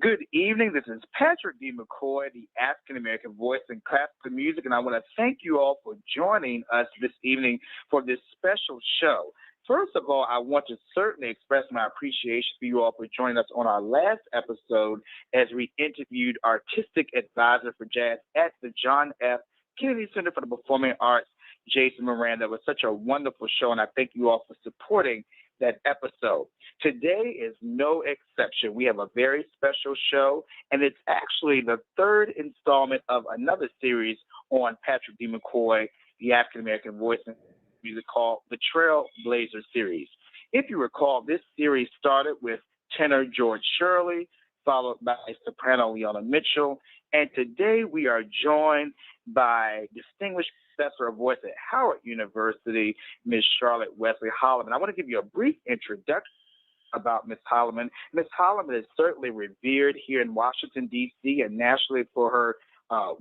Good evening. This is Patrick D. McCoy, the African American voice in classical music, and I want to thank you all for joining us this evening for this special show. First of all, I want to certainly express my appreciation for you all for joining us on our last episode as we interviewed artistic advisor for jazz at the John F. Kennedy Center for the Performing Arts, Jason Miranda. It was such a wonderful show, and I thank you all for supporting that episode. Today is no exception. We have a very special show, and it's actually the third installment of another series on Patrick D. McCoy, the African American voice in music, called the Trailblazer Series. If you recall, this series started with tenor George Shirley, followed by soprano Leona Mitchell, and today we are joined by distinguished professor of voice at Howard University, Ms. Charlotte Wesley Holloman. I want to give you a brief introduction about Ms. Holloman. Ms. Holloman is certainly revered here in Washington, D.C. and nationally for her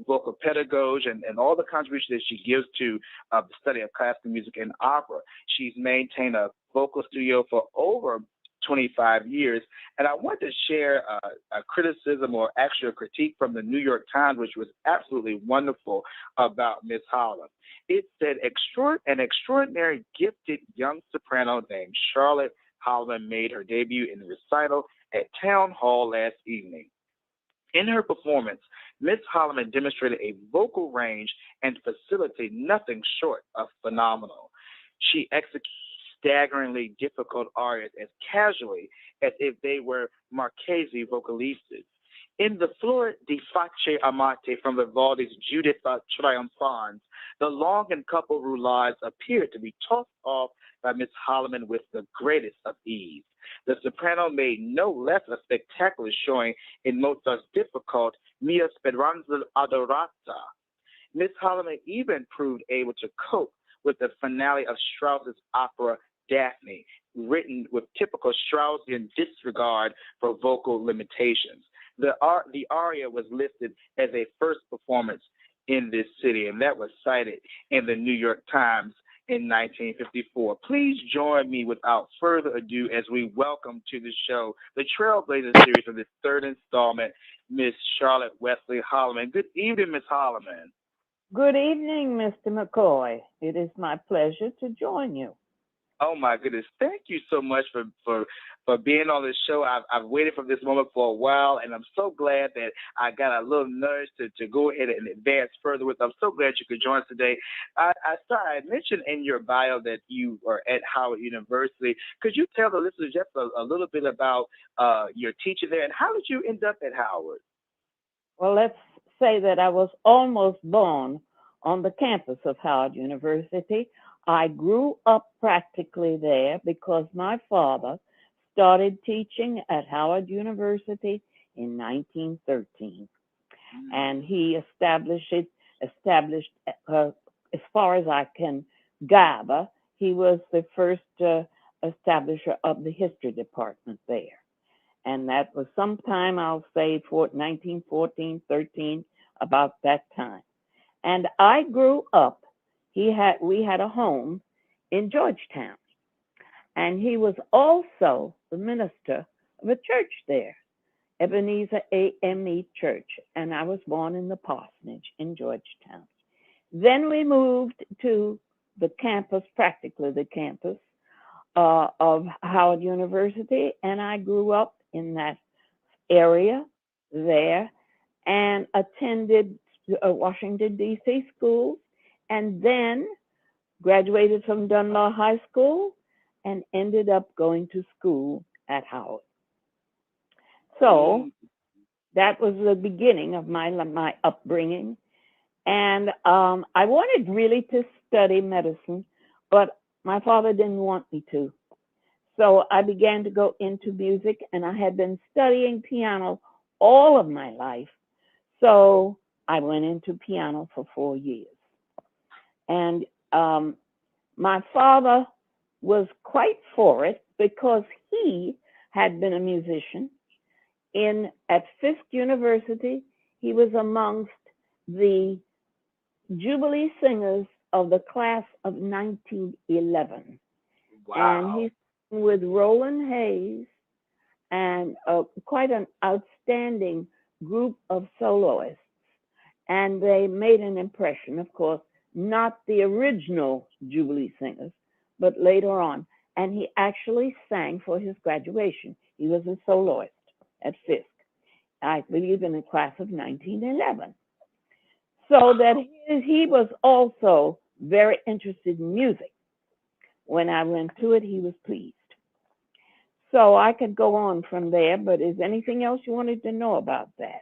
vocal pedagogy and all the contributions that she gives to the study of classical music and opera. She's maintained a vocal studio for over 25 years. And I want to share a criticism or actually a critique from the New York Times, which was absolutely wonderful about Ms. Holland. It said, an extraordinary gifted young soprano named Charlotte Holland made her debut in the recital at Town Hall last evening. In her performance, Ms. Holloman demonstrated a vocal range and facility nothing short of phenomenal. She executed staggeringly difficult arias as casually as if they were Marchesi vocalistas. In the Flor di Face Amate from Vivaldi's Judith Triumphans, the long and coupled roulades appeared to be tossed off by Miss Holloman with the greatest of ease. The soprano made no less a spectacular showing in Mozart's difficult Mia Speranza Adorata. Miss Holloman even proved able to cope with the finale of Strauss's opera Daphne, written with typical Straussian disregard for vocal limitations. The aria was listed as a first performance in this city, and that was cited in the New York Times in 1954. Please join me without further ado as we welcome to the show the Trailblazer Series of this third installment, Miss Charlotte Wesley Holloman. Good evening, Miss Holloman. Good evening, Mr. McCoy. It is my pleasure to join you. Oh my goodness! Thank you so much for being on this show. I've waited for this moment for a while, and I'm so glad that I got a little nudge to go ahead and advance further with. I'm so glad you could join us today. I mentioned in your bio that you are at Howard University. Could you tell the listeners just a little bit about your teaching there, and how did you end up at Howard? Well, let's say that I was almost born on the campus of Howard University. I grew up practically there because my father started teaching at Howard University in 1913. And he established, as far as I can gather, he was the first establisher of the history department there. And that was sometime, I'll say, 1914, 13, about that time. And I grew up, we had a home in Georgetown. And he was also the minister of a church there, Ebenezer AME Church. And I was born in the parsonage in Georgetown. Then we moved to the campus, practically the campus of Howard University. And I grew up in that area there and attended Washington, D.C. schools, and then graduated from Dunbar High School and ended up going to school at Howard. So that was the beginning of my upbringing. And I wanted really to study medicine, but my father didn't want me to. So I began to go into music, and I had been studying piano all of my life. So I went into piano for 4 years. And my father was quite for it because he had been a musician. At Fisk University, he was amongst the Jubilee singers of the class of 1911. Wow. And he sang with Roland Hayes, and quite an outstanding group of soloists, and they made an impression, of course, not the original Jubilee singers, but later on. And he actually sang for his graduation. He was a soloist at Fisk, I believe in the class of 1911. So that he was also very interested in music. When I went to it, he was pleased. So I could go on from there, but is anything else you wanted to know about that?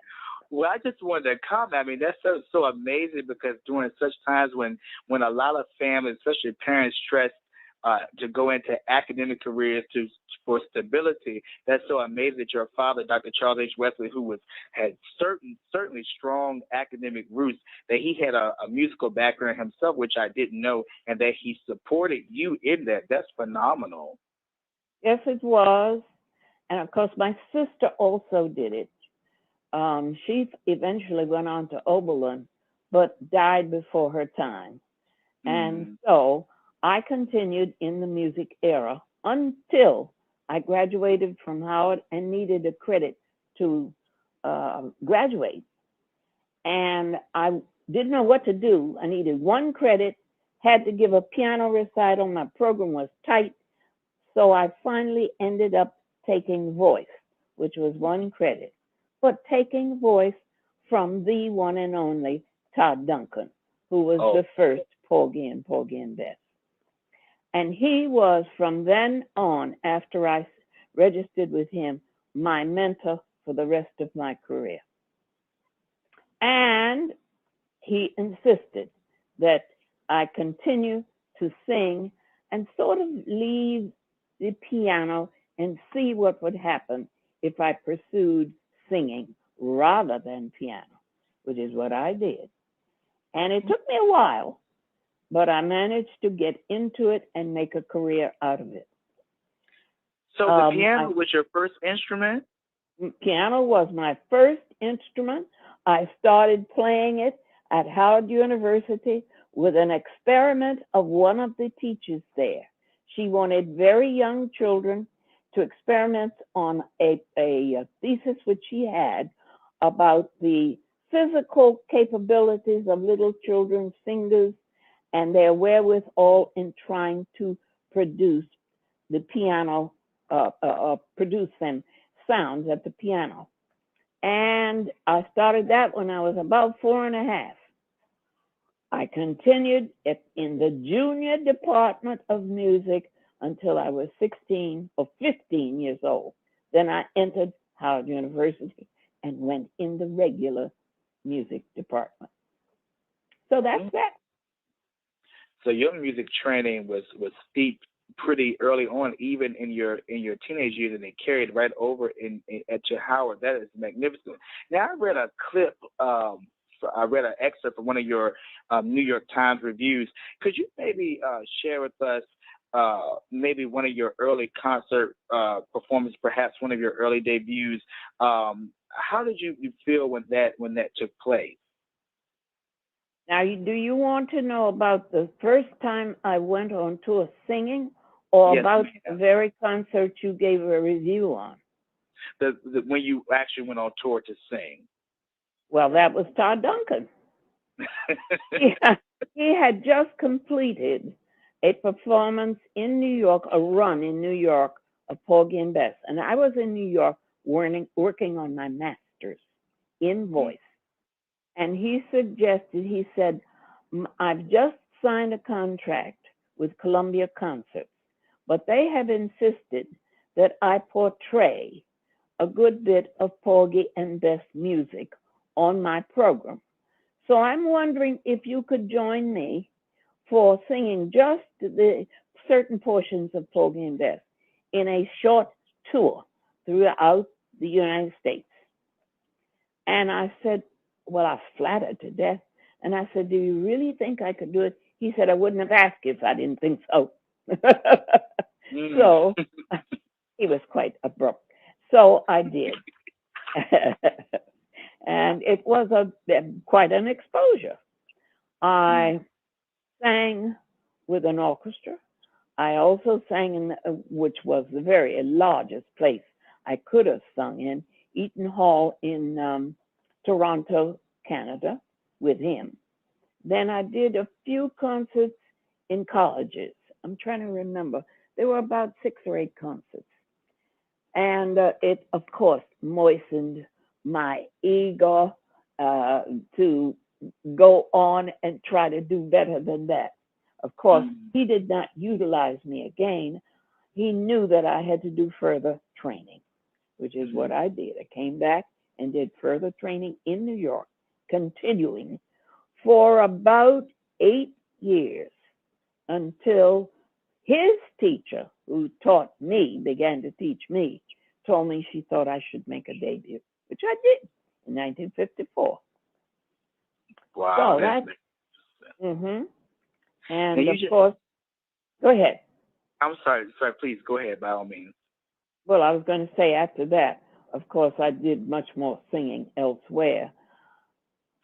Well, I just wanted to comment. I mean, that's so amazing because during such times when a lot of families, especially parents, stress to go into academic careers for stability, that's so amazing that your father, Dr. Charles H. Wesley, who had certainly strong academic roots, that he had a musical background himself, which I didn't know, and that he supported you in that. That's phenomenal. Yes, it was. And of course, my sister also did it. She eventually went on to Oberlin, but died before her time. And so I continued in the music era until I graduated from Howard and needed a credit to graduate. And I didn't know what to do. I needed one credit, had to give a piano recital. My program was tight. So I finally ended up taking voice, which was one credit, but taking voice from the one and only Todd Duncan, who was the first Porgy and Bess. And he was, from then on, after I registered with him, my mentor for the rest of my career. And he insisted that I continue to sing and sort of leave the piano and see what would happen if I pursued singing rather than piano, which is what I did. And it took me a while, but I managed to get into it and make a career out of it. So the piano was your first instrument? Piano was my first instrument. I started playing it at Howard University with an experiment of one of the teachers there. She wanted very young children to experiment on a thesis which she had about the physical capabilities of little children's fingers and their wherewithal in trying to produce the piano, produce them sounds at the piano. And I started that when I was about 4.5. I continued in the junior department of music until I was 16 or 15 years old. Then I entered Howard University and went in the regular music department. So that's that. So your music training was steep pretty early on, even in your teenage years, and it carried right over at your Howard. That is magnificent. Now I read a clip. I read an excerpt from one of your New York Times reviews. Could you maybe share with us maybe one of your early concert performances, perhaps one of your early debuts? How did you feel when that took place? Now, do you want to know about the first time I went on tour singing, or Yes, about ma'am. the very concert you gave a review on? When you actually went on tour to sing. Well, that was Todd Duncan. He had just completed a performance in New York, a run in New York of Porgy and Bess. And I was in New York working on my master's in voice. And he said, I've just signed a contract with Columbia Concerts, but they have insisted that I portray a good bit of Porgy and Bess music on my program. So I'm wondering if you could join me for singing just the certain portions of Porgy and Bess in a short tour throughout the United States. And I said, well, I was flattered to death. And I said, do you really think I could do it? He said, I wouldn't have asked you if I didn't think so. So he was quite abrupt. So I did. And it was quite an exposure. I sang with an orchestra. I also sang which was the very largest place I could have sung in, Eaton Hall in Toronto, Canada, with him. Then I did a few concerts in colleges. I'm trying to remember. There were about 6 or 8 concerts. And it, of course, moistened my ego to go on and try to do better than that. Of course, he did not utilize me again. He knew that I had to do further training, which is what I did. I came back and did further training in New York, continuing for about 8 years until his teacher, who taught me, began to teach me, told me she thought I should make a debut, which I did in 1954. Wow. So that's and now of course, go ahead. I'm sorry, please go ahead by all means. Well, I was going to say after that, of course, I did much more singing elsewhere.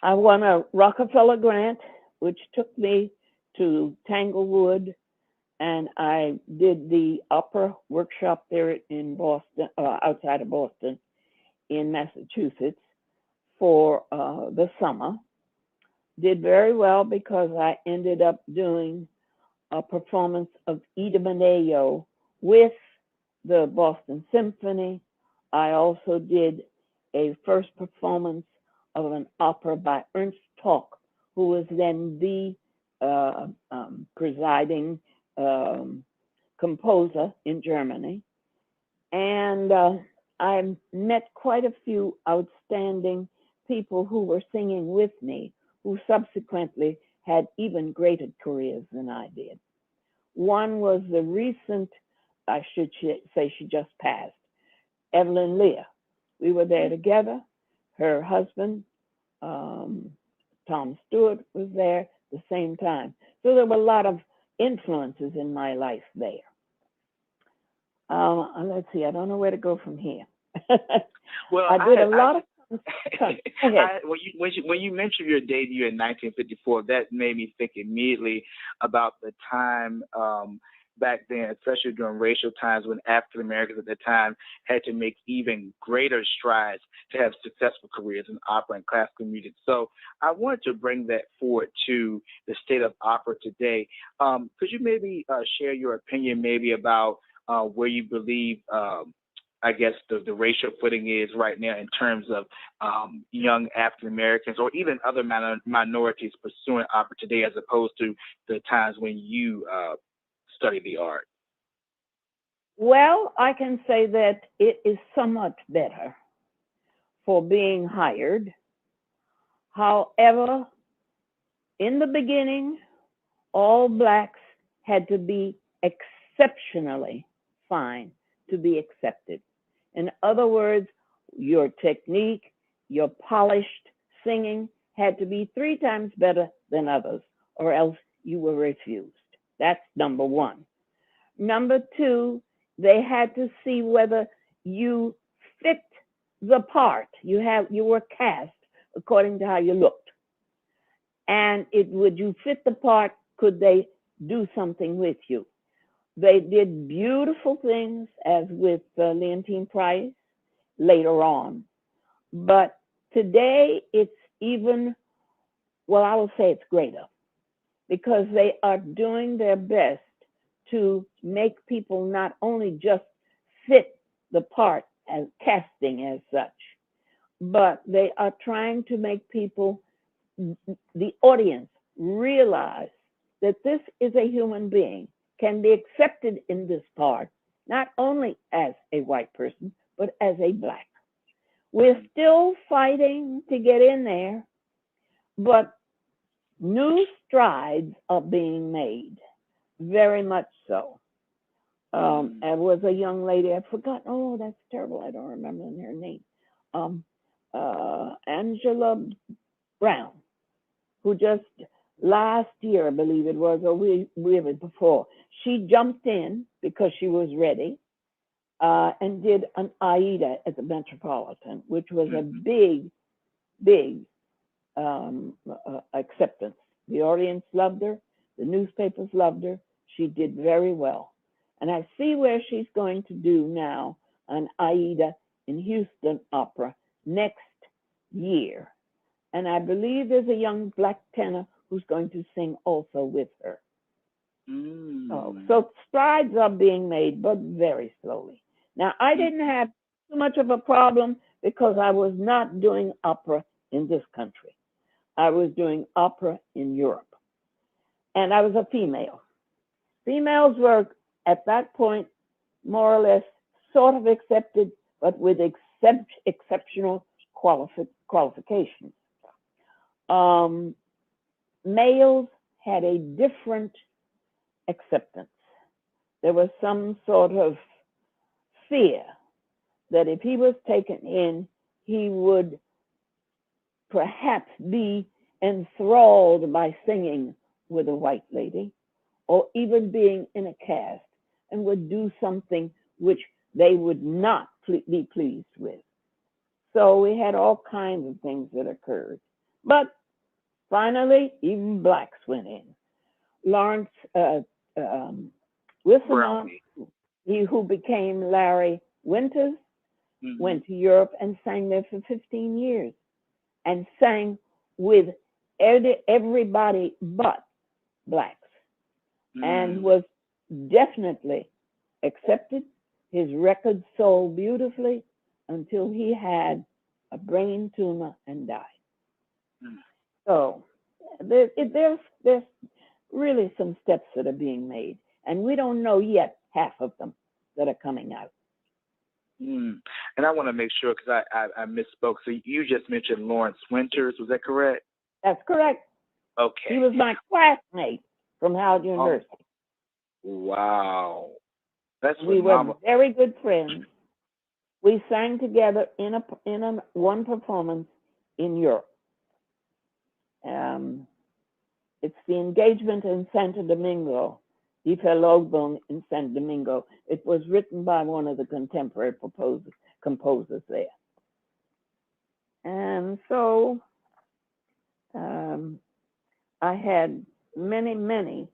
I won a Rockefeller grant, which took me to Tanglewood, and I did the opera workshop there in Boston, outside of Boston, in Massachusetts, for the summer. Did very well because I ended up doing a performance of Ida Maneo with the Boston Symphony. I also did a first performance of an opera by Ernst Tock, who was then the presiding composer in Germany. And I met quite a few outstanding people who were singing with me, who subsequently had even greater careers than I did. One was the recent, I should say she just passed, Evelyn Lear. We were there together. Her husband, Tom Stewart, was there at the same time. So there were a lot of influences in my life there. Let's see, I don't know where to go from here. Well, I did a lot of. When you mentioned your debut in 1954, that made me think immediately about the time back then, especially during racial times when African Americans at the time had to make even greater strides to have successful careers in opera and classical music. So I wanted to bring that forward to the state of opera today. Could you maybe share your opinion maybe about where you believe I guess the racial footing is right now in terms of young African Americans or even other minorities pursuing opera today as opposed to the times when you studied the art? Well, I can say that it is somewhat better for being hired. However, in the beginning, all blacks had to be exceptionally fine to be accepted. In other words, your technique, your polished singing had to be 3 times better than others, or else you were refused. That's number one. Number two, they had to see whether you fit the part. You were cast according to how you looked. And would you fit the part? Could they do something with you? They did beautiful things, as with Leontine Price later on. But today it's even, well, I will say it's greater, because they are doing their best to make people not only just fit the part as casting as such, but they are trying to make people, the audience, realize that this is a human being, can be accepted in this part, not only as a white person, but as a black. We're still fighting to get in there, but new strides are being made, very much so. There was a young lady, I forgot, oh, that's terrible, I don't remember her name, Angela Brown, who just last year, I believe it was, or we it before, she jumped in because she was ready and did an Aida at the Metropolitan, which was a big, big acceptance. The audience loved her. The newspapers loved her. She did very well. And I see where she's going to do now an Aida in Houston Opera next year. And I believe there's a young black tenor who's going to sing also with her. So strides are being made, but very slowly. Now, I didn't have too much of a problem because I was not doing opera in this country. I was doing opera in Europe. And I was a female. Females were, at that point, more or less sort of accepted, but with exceptional qualifications. Males had a different acceptance. There was some sort of fear that if he was taken in, he would perhaps be enthralled by singing with a white lady, or even being in a cast, and would do something which they would not be pleased with. So we had all kinds of things that occurred. But finally, even blacks went in. Lawrence Wissamon, who became Larry Winters, went to Europe and sang there for 15 years and sang with everybody but blacks, and was definitely accepted. His record sold beautifully until he had a brain tumor and died. So there's really some steps that are being made, and we don't know yet half of them that are coming out. And I want to make sure, because I misspoke. So you just mentioned Lawrence Winters. Was that correct? That's correct. Okay. He was my classmate from Howard University. Wow. That's we phenomenal. were very good friends. We sang together in one performance in Europe. It's the engagement in Santo Domingo, Di Logbon in Santo Domingo. It was written by one of the contemporary composers there. And so I had many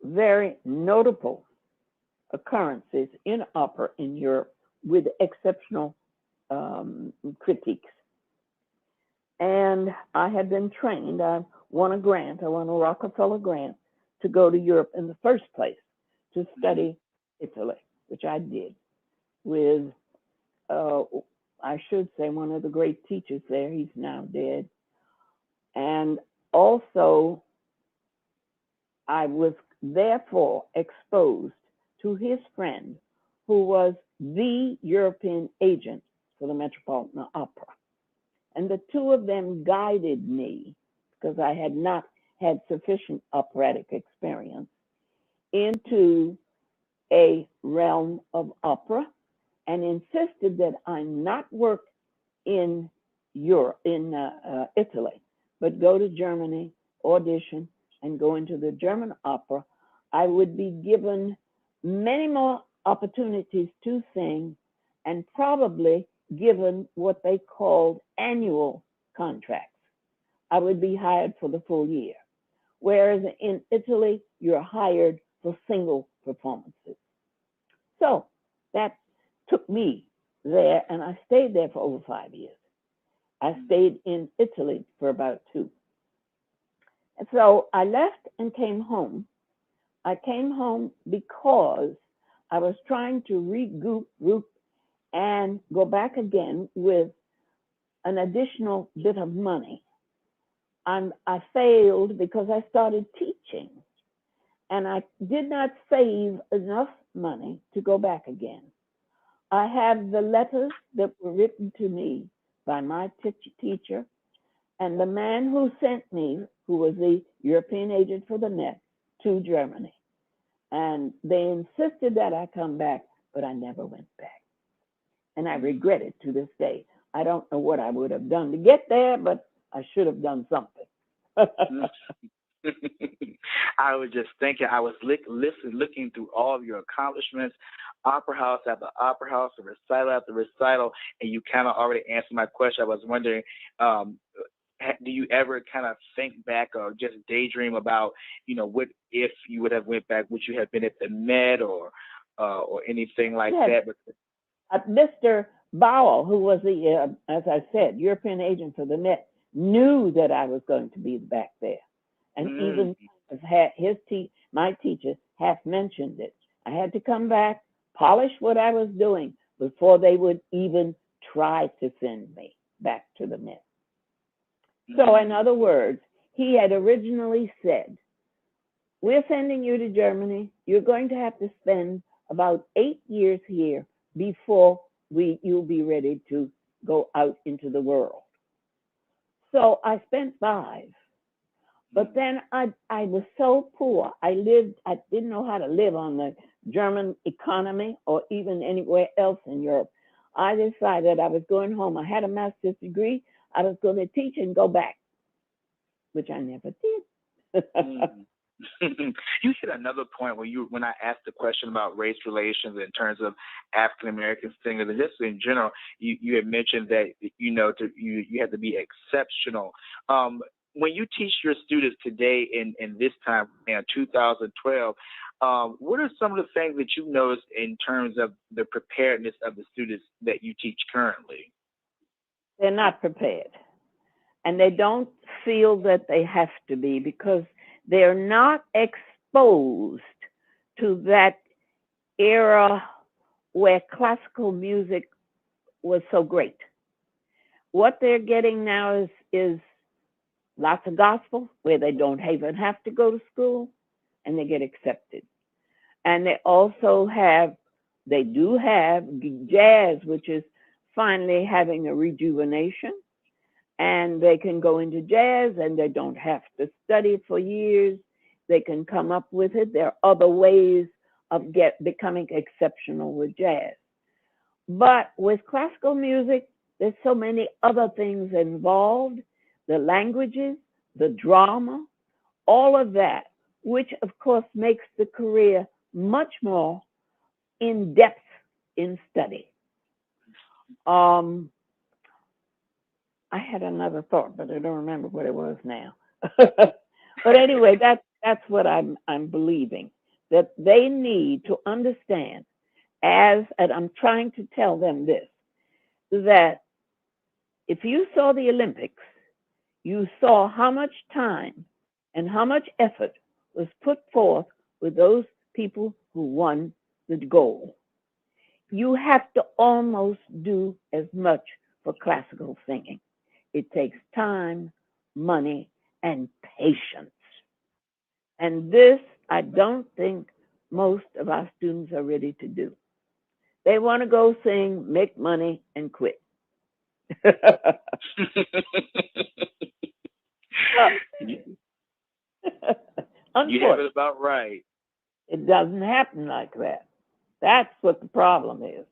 very notable occurrences in opera in Europe with exceptional critiques. And I had been trained. I won a Rockefeller grant to go to Europe in the first place to study Italy, which I did with, I should say, one of the great teachers there. He's now dead. And also, I was therefore exposed to his friend, who was the European agent for the Metropolitan Opera. And the two of them guided me, because I had not had sufficient operatic experience, into a realm of opera, and insisted that I not work in Italy, but go to Germany, audition, and go into the German opera. I would be given many more opportunities to sing, and probably given what they called annual contracts. I would be hired for the full year. Whereas in Italy, you're hired for single performances. So that took me there, and I stayed there for over 5 years. I stayed in Italy for about 2. And so I left and came home. I came home because I was trying to regroup and go back again with an additional bit of money. And I failed because I started teaching, and I did not save enough money to go back again. I have the letters that were written to me by my teacher, and the man who sent me, who was the European agent for the Met, to Germany. And they insisted that I come back, but I never went back. And I regret it to this day. I don't know what I would have done to get there, but I should have done something. I was just thinking, I was looking through all of your accomplishments, opera house after opera house, recital after recital, and you kind of already answered my question. I was wondering, do you ever kind of think back or just daydream about, what if you would have went back? Would you have been at the Met or anything like that? Mr. Bauer, who was the, as I said, European agent for the Met, knew that I was going to be back there, and Mm. even had my teacher half mentioned it. I had to come back, polish what I was doing before they would even try to send me back to the Met. So, in Mm. other words, he had originally said, "We're sending you to Germany. You're going to have to spend about 8 years here before you'll be ready to go out into the world." So I spent 5. But Mm. then I was so poor. I didn't know how to live on the German economy or even anywhere else in Europe. I decided I was going home. I had a master's degree. I was going to teach and go back, which I never did. Mm. You hit another point when I asked the question about race relations in terms of African American singers, and just in general, you had mentioned that you have to be exceptional. When you teach your students today in this time in 2012, what are some of the things that you've noticed in terms of the preparedness of the students that you teach currently? They're not prepared. And they don't feel that they have to be because they're not exposed to that era where classical music was so great. What they're getting now is lots of gospel where they don't even have to go to school and they get accepted. And they do have jazz, which is finally having a rejuvenation, and they can go into jazz and they don't have to study for years. They can come up with it. There are other ways of becoming exceptional with jazz. But with classical music, there's so many other things involved, the languages, the drama, all of that, which of course makes the career much more in depth in study. Um, I had another thought, but I don't remember what it was now. But anyway, that's what I'm believing, that they need to understand, and I'm trying to tell them this, that if you saw the Olympics, you saw how much time and how much effort was put forth with those people who won the gold. You have to almost do as much for classical singing. It takes time, money, and patience. And this, I don't think most of our students are ready to do. They want to go sing, make money, and quit. you, you have it Unfortunately, about right. it doesn't happen like that. That's what the problem is.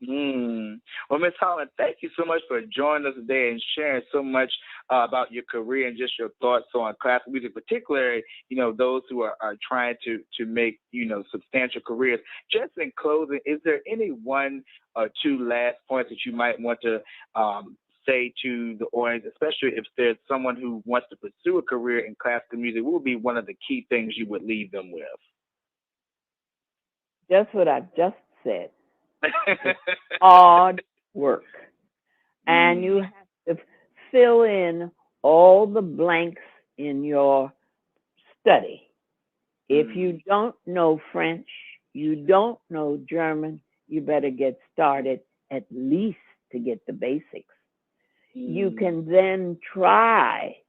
Mm. Well, Ms. Holland, thank you so much for joining us today and sharing so much about your career and just your thoughts on classical music, particularly, those who are trying to make, substantial careers. Just in closing, is there any one or two last points that you might want to say to the audience, especially if there's someone who wants to pursue a career in classical music? What would be one of the key things you would leave them with? Just what I've just said. It's hard work. And Mm. you have to fill in all the blanks in your study. If Mm. you don't know French, you don't know German, you better get started at least to get the basics. You Mm. can then try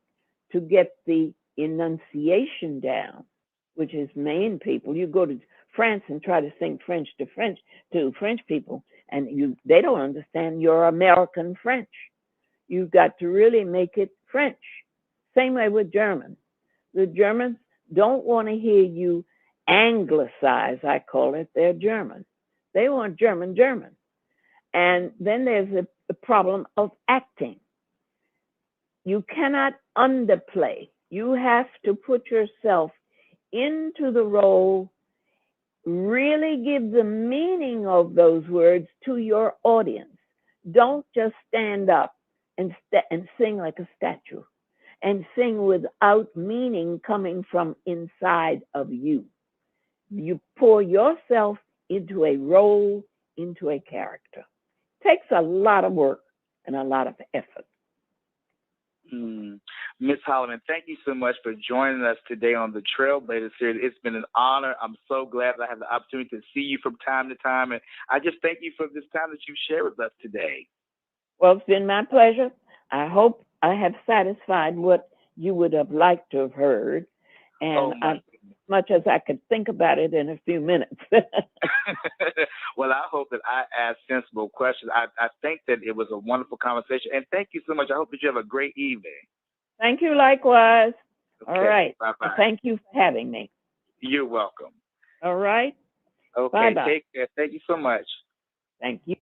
to get the enunciation down, which is main people. You go to France and try to sing to French people, and they don't understand your American French. You've got to really make it French. Same way with German. The Germans don't want to hear you anglicize, I call it, their German. They want German, German. And then there's the problem of acting. You cannot underplay. You have to put yourself into the role, really give the meaning of those words to your audience. Don't just stand up and sing like a statue and sing without meaning coming from inside of you. You pour yourself into a role, into a character. Takes a lot of work and a lot of effort. Ms. Holloman, thank you so much for joining us today on the Trailblazer Series. It's been an honor. I'm so glad that I have the opportunity to see you from time to time, and I just thank you for this time that you've shared with us today. Well, it's been my pleasure. I hope I have satisfied what you would have liked to have heard, and as much as I could think about it in a few minutes. Well, I hope that I asked sensible questions. I think that it was a wonderful conversation, and thank you so much. I hope that you have a great evening. Thank you likewise. Okay, all right. Bye-bye. Thank you for having me. You're welcome. All right. Okay, Bye-bye. take care. Thank you so much. Thank you.